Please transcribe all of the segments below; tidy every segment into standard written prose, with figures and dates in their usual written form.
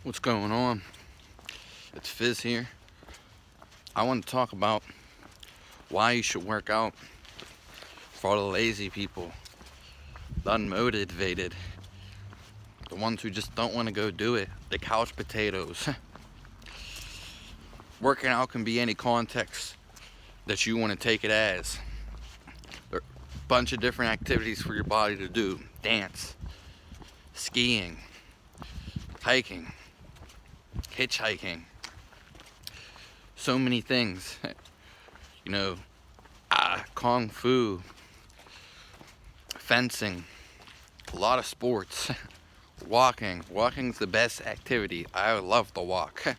What's going on? It's Fizz here. I want to talk about why you should work out for all the lazy people, the unmotivated, the ones who just don't want to go do it, the couch potatoes. Working out can be any context that you want to take it as. There are a bunch of different activities for your body to do: dance, skiing, hiking, hitchhiking, so many things. You know, kung fu, fencing, a lot of sports. Walking's the best activity. I love to walk.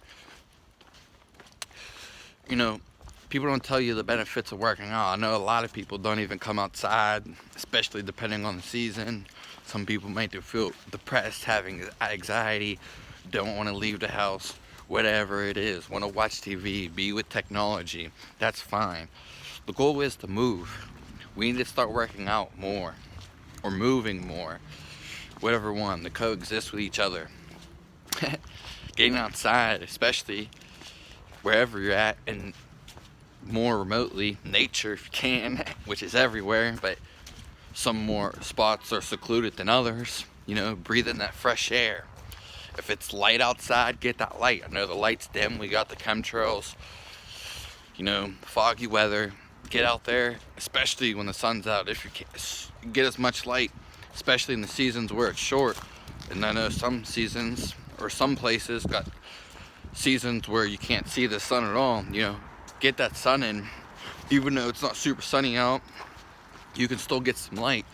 You know, people don't tell you the benefits of working out. I know a lot of people don't even come outside, especially depending on the season. Some people might feel depressed, having anxiety, don't want to leave the house, whatever it is, want to watch TV, be with technology. That's fine. The goal is to move. We need to start working out more, or moving more, whatever one, to coexist with each other. Getting outside, especially wherever you're at, and more remotely, nature if you can, which is everywhere, but some more spots are secluded than others. You know, breathing that fresh air. If it's light outside, get that light. I know the light's dim, we got the chemtrails, you know, foggy weather. Get out there, especially when the sun's out. If you can get as much light, especially in the seasons where it's short. And I know some seasons, or some places, got seasons where you can't see the sun at all. You know, get that sun in. Even though it's not super sunny out, you can still get some light.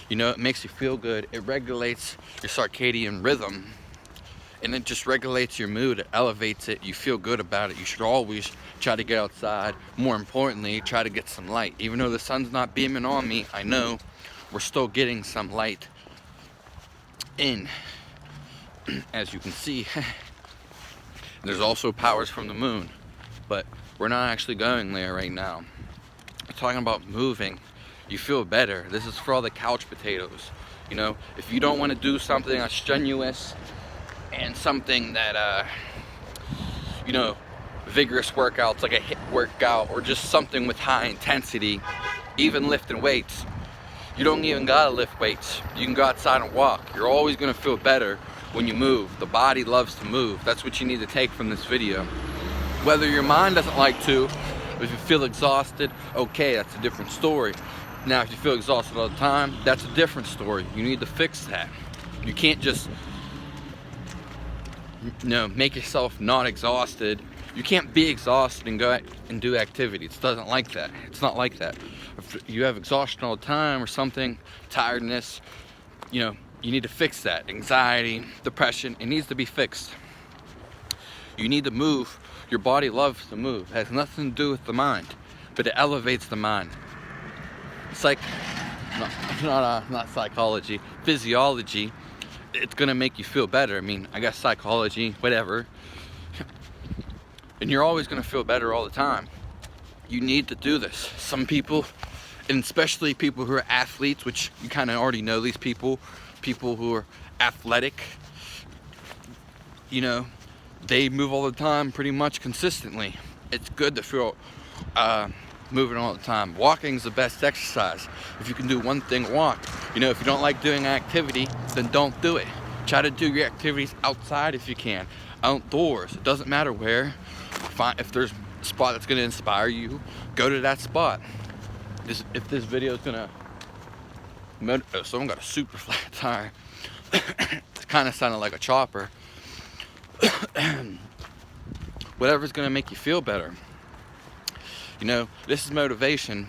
You know, it makes you feel good. It regulates your circadian rhythm, and it just regulates your mood. It elevates it. You feel good about it. You should always try to get outside. More importantly, try to get some light. Even though the sun's not beaming on me, I know we're still getting some light in, as you can see. There's also powers from the moon, but we're not actually going there right now. We're talking about moving. You feel better. This is for all the couch potatoes. You know, if you don't want to do something that's strenuous and something that, you know, vigorous workouts like a HIIT workout, or just something with high intensity, even lifting weights, you don't even gotta lift weights. You can go outside and walk. You're always gonna feel better when you move. The body loves to move. That's what you need to take from this video. Whether your mind doesn't like to, if you feel exhausted, okay, that's a different story. Now, if you feel exhausted all the time, that's a different story. You need to fix that. You can't just, you know, make yourself not exhausted. You can't be exhausted and go out and do activities. It doesn't like that. It's not like that. If you have exhaustion all the time or something, tiredness, you know, you need to fix that. Anxiety, depression, it needs to be fixed. You need to move. Your body loves to move. It has nothing to do with the mind, but it elevates the mind. It's like, not psychology, physiology. It's gonna make you feel better. I mean, I guess psychology, whatever. And you're always gonna feel better all the time. You need to do this. Some people, and especially people who are athletes, which you kind of already know these people who are athletic, you know, they move all the time pretty much consistently. It's good to feel moving all the time. Walking is the best exercise. If you can do one thing, walk. You know, if you don't like doing activity, then don't do it. Try to do your activities outside if you can. Outdoors, it doesn't matter where. If there's a spot that's gonna inspire you, go to that spot. If this video is gonna, someone got a super flat tire. It kind of sounded like a chopper. Whatever's gonna make you feel better. You know, this is motivation.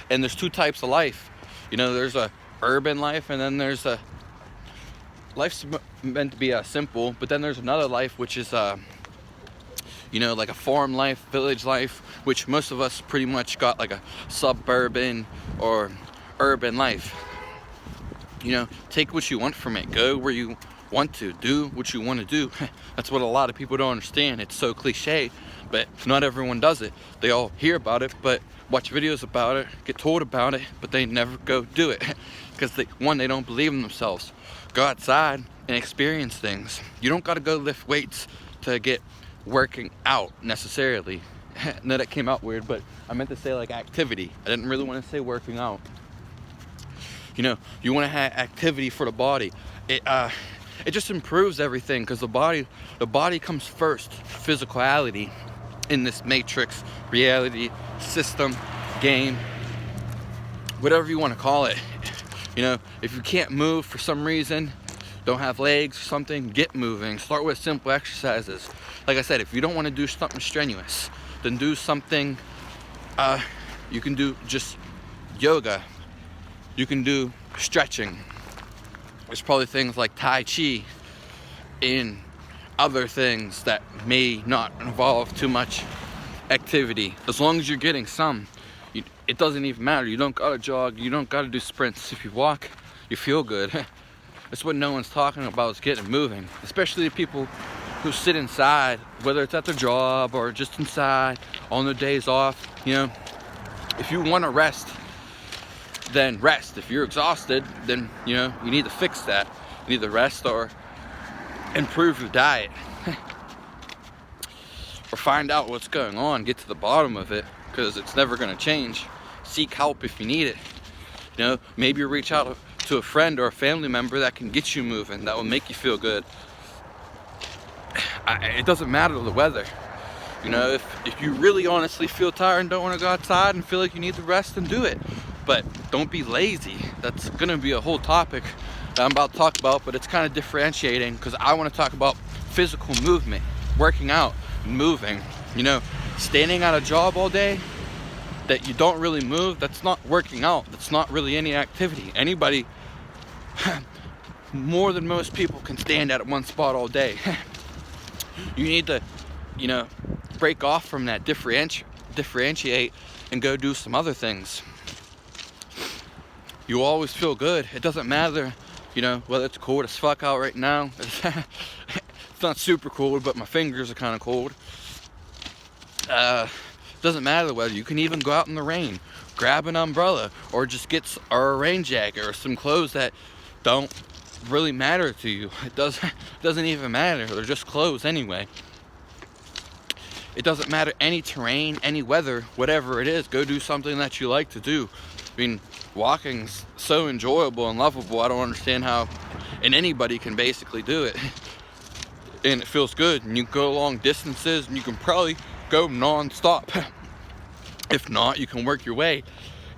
And there's two types of life. You know, there's a urban life, and then there's a life's meant to be simple, but then there's another life which is you know, like a farm life, village life, which most of us pretty much got like a suburban or urban life. You know, take what you want from it. Go where you want to. Do what you want to do. That's what a lot of people don't understand. It's so cliche, but not everyone does it. They all hear about it, but watch videos about it, get told about it, but they never go do it. Because they don't believe in themselves. Go outside, and experience things. You don't got to go lift weights to get working out necessarily. No, that came out weird, but I meant to say like activity. I didn't really want to say working out. You know, you want to have activity for the body. It just improves everything, because the body comes first. Physicality in this matrix reality system, game, whatever you want to call it. You know, if you can't move for some reason, don't have legs or something, get moving. Start with simple exercises. Like I said, if you don't want to do something strenuous, then do something, you can do just yoga. You can do stretching. There's probably things like Tai Chi and other things that may not involve too much activity. As long as you're getting some, it doesn't even matter. You don't gotta jog, you don't gotta do sprints. If you walk, you feel good. That's what no one's talking about, is getting moving. Especially the people who sit inside, whether it's at their job or just inside on their days off. You know, if you want to rest, then rest. If you're exhausted, then you know you need to fix that. You need to rest or improve your diet. Or find out what's going on, get to the bottom of it, because it's never going to change. Seek help if you need it. You know, maybe reach out to a friend or a family member that can get you moving, that will make you feel good. It doesn't matter the weather. You know, if you really honestly feel tired and don't want to go outside and feel like you need to rest, then do it. But don't be lazy. That's going to be a whole topic that I'm about to talk about, but it's kind of differentiating, because I want to talk about physical movement, working out, moving. You know, standing at a job all day that you don't really move, that's not working out. That's not really any activity. Anybody, more than most people, can stand at one spot all day. You need to, you know, break off from that, differentiate and go do some other things. You always feel good. It doesn't matter, you know, whether it's cold as fuck out right now. It's not super cold, but my fingers are kind of cold. Doesn't matter the weather. You can even go out in the rain, grab an umbrella, or just get a rain jacket or some clothes that don't really matter to you. It doesn't even matter. They're just clothes anyway. It doesn't matter any terrain, any weather, whatever it is. Go do something that you like to do. I mean, walking's so enjoyable and lovable. I don't understand how, and anybody can basically do it. And it feels good. And you can go long distances, and you can probably go non-stop. If not, you can work your way.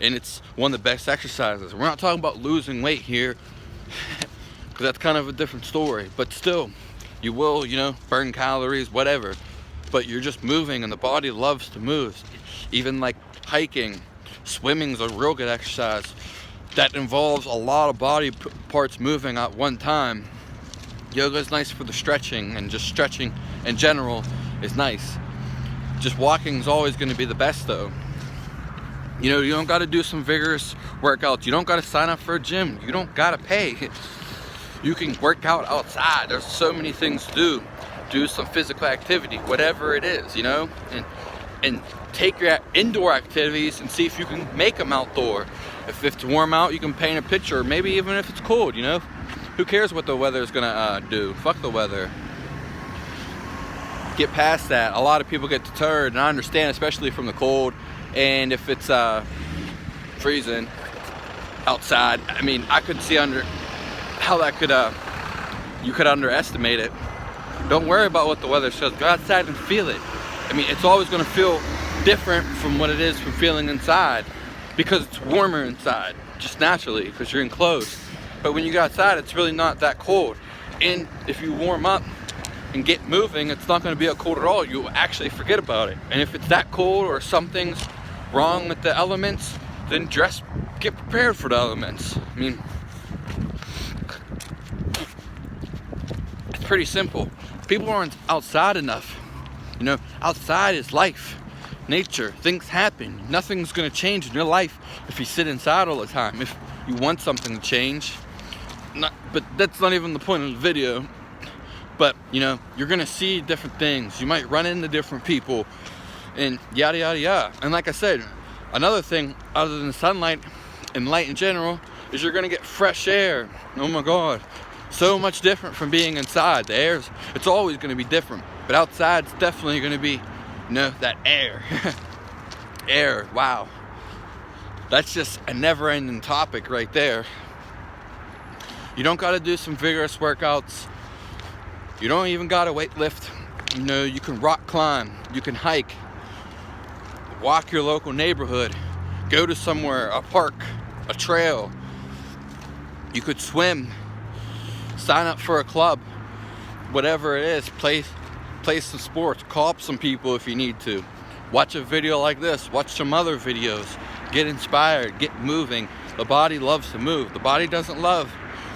And it's one of the best exercises. We're not talking about losing weight here, because that's kind of a different story. But still, you will, you know, burn calories, whatever. But you're just moving, and the body loves to move. Even like hiking, swimming's a real good exercise that involves a lot of body parts moving at one time. Yoga is nice for the stretching, and just stretching in general is nice. Just walking is always going to be the best though. You know, you don't got to do some vigorous workouts. You don't got to sign up for a gym. You don't got to pay. You can work out outside. There's so many things to do. Do some physical activity, whatever it is, you know, and take your indoor activities and see if you can make them outdoor. If it's warm out, you can paint a picture, maybe even if it's cold, you know. Who cares what the weather is gonna do? Fuck the weather. Get past that. A lot of people get deterred, and I understand, especially from the cold. And if it's freezing outside, I mean, I could see how that could you could underestimate it. Don't worry about what the weather says. Go outside and feel it. I mean, it's always going to feel different from what it is from feeling inside, because it's warmer inside, just naturally, because you're enclosed. But when you go outside, it's really not that cold. And if you warm up and get moving, it's not going to be that cold at all. You'll actually forget about it. And if it's that cold or something's wrong with the elements, then get prepared for the elements. I mean, it's pretty simple. People aren't outside enough. You know, outside is life, nature, things happen. Nothing's gonna change in your life if you sit inside all the time. If you want something to change, but that's not even the point of the video. But, you know, you're gonna see different things. You might run into different people and yada, yada, yada. And like I said, another thing other than sunlight and light in general is you're gonna get fresh air. Oh my God. so much different from being inside. The air's, it's always going to be different, but outside it's definitely going to be, that air. Air, wow. That's just a never-ending topic right there. You don't got to do some vigorous workouts. You don't even got to weight lift. You can rock climb, you can hike, walk your local neighborhood, go to somewhere, a park, a trail. You could swim, sign up for a club, whatever it is, play some sports, call up some people if you need to. Watch a video like this, watch some other videos, get inspired, get moving. The body loves to move. The body doesn't love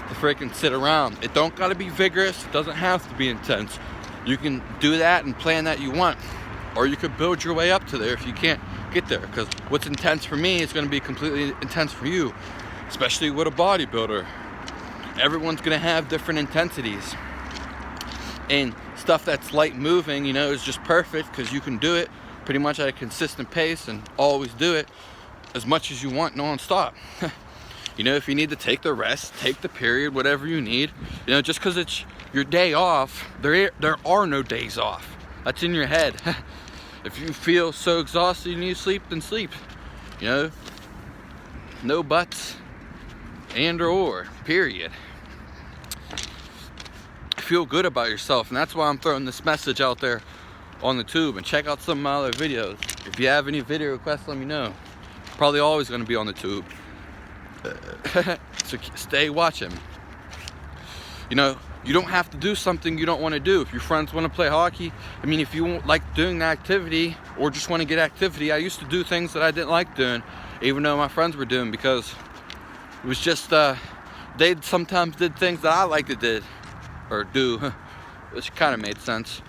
to freaking sit around. It don't gotta be vigorous, it doesn't have to be intense. You can do that and plan that you want, or you could build your way up to there if you can't get there, because what's intense for me is going to be completely intense for you, especially with a bodybuilder. Everyone's going to have different intensities, and stuff that's light moving, is just perfect because you can do it pretty much at a consistent pace and always do it as much as you want non-stop. If you need to take the rest, take the period, whatever you need, just because it's your day off, there are no days off. That's in your head. If you feel so exhausted you need sleep, then sleep. No buts and or, period. Feel good about yourself, and that's why I'm throwing this message out there on the tube. And check out some of my other videos. If you have any video requests, let me know. Probably always going to be on the tube. So stay watching. You don't have to do something you don't want to do. If your friends want to play hockey, if you won't like doing the activity or just want to get activity, I used to do things that I didn't like doing, even though my friends were doing, because it was just, they sometimes did things that I liked to do, which kind of made sense.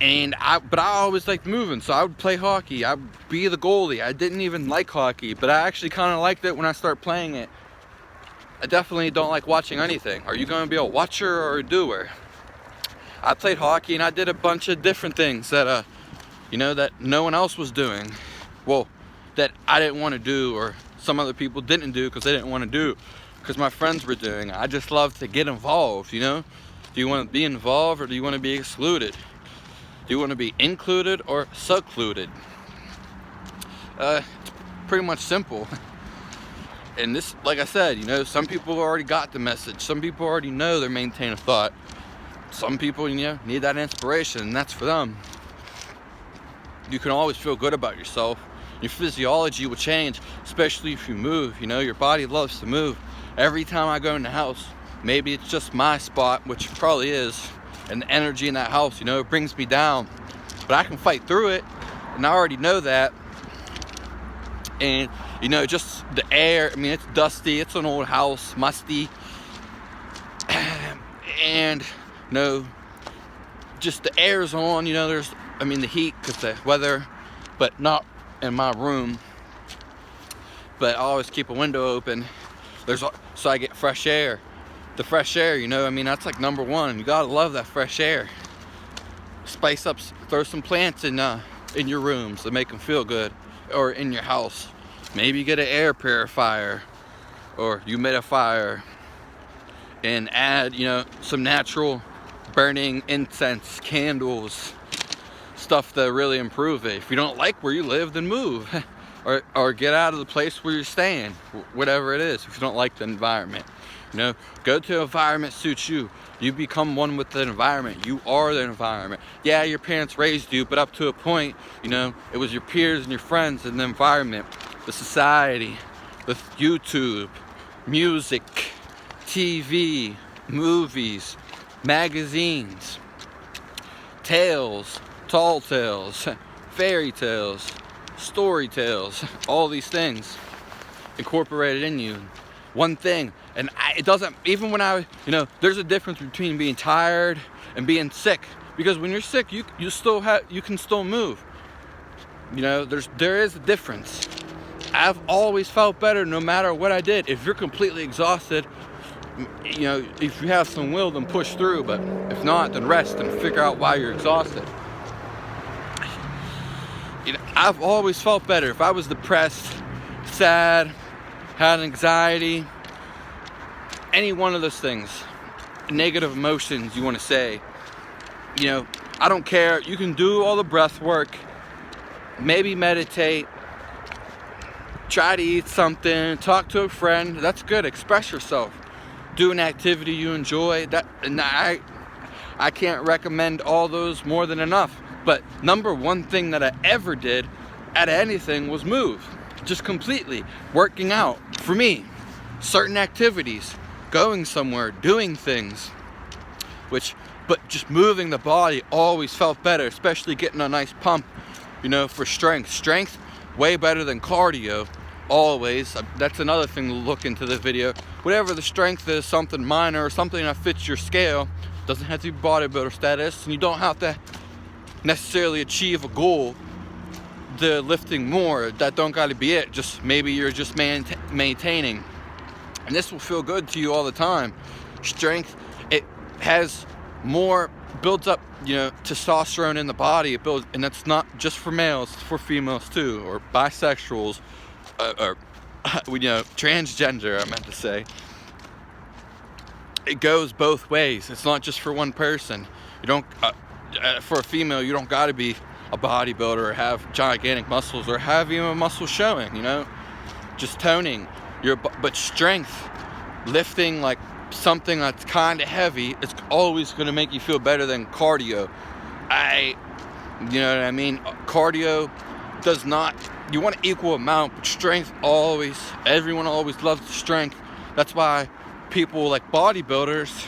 But I always liked moving, so I would play hockey. I would be the goalie. I didn't even like hockey, but I actually kind of liked it when I started playing it. I definitely don't like watching anything. Are you going to be a watcher or a doer? I played hockey and I did a bunch of different things that, that no one else was doing. Well, that I didn't want to do, or some other people didn't do because they didn't want to do, because my friends were doing. I just love to get involved, Do you want to be involved or do you want to be excluded? Do you want to be included or secluded? It's pretty much simple. And this, like I said, some people already got the message. Some people already know their main train of thought. Some people, need that inspiration, and that's for them. You can always feel good about yourself. Your physiology will change, especially if you move. Your body loves to move. Every time I go in the house, maybe it's just my spot, which it probably is, and the energy in that house, it brings me down. But I can fight through it, and I already know that. And just the air, it's dusty, it's an old house, musty, and just the air's on, there's, the heat, because the weather, but not in my room, but I always keep a window open, so I get fresh air. The fresh air, that's like number one. You gotta love that fresh air. Spice up, throw some plants in your rooms to make them feel good, or in your house. Maybe get an air purifier or humidifier and add, some natural burning incense, candles, stuff that really improve it. If you don't like where you live, then move or get out of the place where you're staying, whatever it is. If you don't like the environment, go to an environment suits you. You become one with the environment. You are the environment. Yeah, your parents raised you, but up to a point, it was your peers and your friends and the environment, the society, with YouTube, music, TV, movies, magazines, tales, tall tales, fairy tales, story tales, all these things incorporated in you. One thing, and it doesn't, even when there's a difference between being tired and being sick, because when you're sick, you can still move. There is a difference. I've always felt better no matter what I did. If you're completely exhausted, if you have some will, then push through, but if not, then rest and figure out why you're exhausted. I've always felt better. If I was depressed, sad, had anxiety, any one of those things, negative emotions you want to say, you know, I don't care. You can do all the breath work, maybe meditate, try to eat something, talk to a friend. That's good. Express yourself. Do an activity you enjoy. And I can't recommend all those more than enough. But number one thing that I ever did at anything was move. Just completely. Working out. For me, certain activities, going somewhere, doing things, but just moving the body always felt better, especially getting a nice pump, you know, for strength. Strength, way better than cardio, always. That's another thing to look into the video. Whatever the strength is, something minor or something that fits your scale. Doesn't have to be bodybuilder status, and you don't have to necessarily achieve a goal. The lifting more, that don't gotta be it. Just maybe you're just maintaining, and this will feel good to you all the time. Strength, it has more, builds up, you know, testosterone in the body. It builds, and that's not just for males, it's for females too, or bisexuals, or you know, transgender, I meant to say. It goes both ways. It's not just for one person. You don't, for a female, you don't got to be a bodybuilder or have gigantic muscles or have even muscle showing, you know, just toning but strength, lifting like something that's kind of heavy, it's always going to make you feel better than cardio. You know what I mean? Cardio does not, you want an equal amount, but strength always, everyone always loves the strength. That's why people like bodybuilders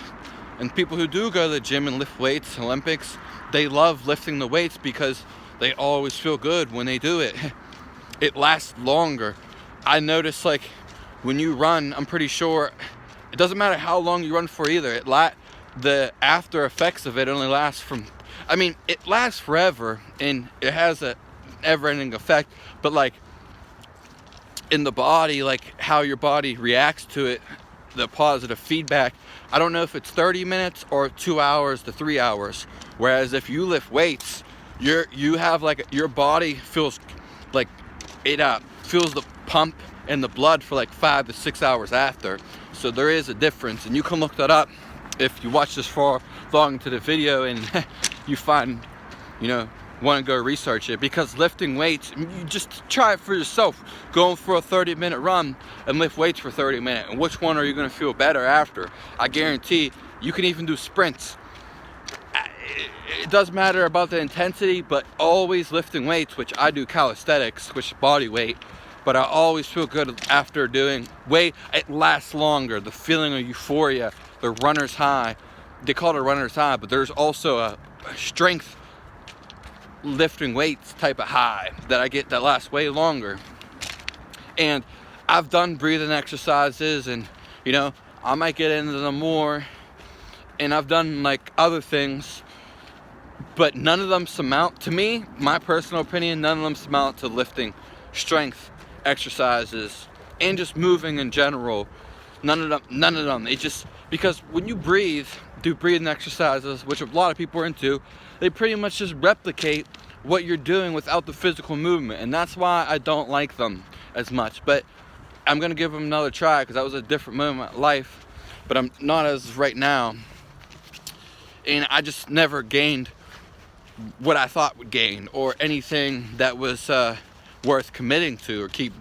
and people who do go to the gym and lift weights, Olympics, they love lifting the weights because they always feel good when they do it. It lasts longer. I notice, like, when you run, I'm pretty sure it doesn't matter how long you run for either. The after effects of it only lasts it lasts forever, and it has a never-ending effect, but like in the body, like how your body reacts to it, the positive feedback, I don't know if it's 30 minutes or 2 hours to 3 hours. Whereas if you lift weights, you have like, your body feels like it feels the pump in the blood for like 5 to 6 hours after. So there is a difference, and you can look that up if you watch this far long into the video and you find, you know, want to go research it. Because lifting weights, you just try it for yourself. Going for a 30-minute run and lift weights for 30 minutes, and which one are you going to feel better after? I guarantee you can even do sprints. It does matter about the intensity, but always lifting weights, which I do calisthenics, which is body weight, but I always feel good after doing weight. It lasts longer. The feeling of euphoria, the runner's high, they call it a runner's high, but there's also a strength lifting weights type of high that I get that lasts way longer. And I've done breathing exercises, and you know, I might get into them more, and I've done like other things, but none of them surmount, to me, my personal opinion, none of them surmount to lifting strength exercises and just moving in general. None of them. It just, because when you do breathing exercises, which a lot of people are into, they pretty much just replicate what you're doing without the physical movement, and that's why I don't like them as much. But I'm gonna give them another try, because that was a different moment in life, but I'm not as right now, and I just never gained what I thought would gain, or anything that was worth committing to or keep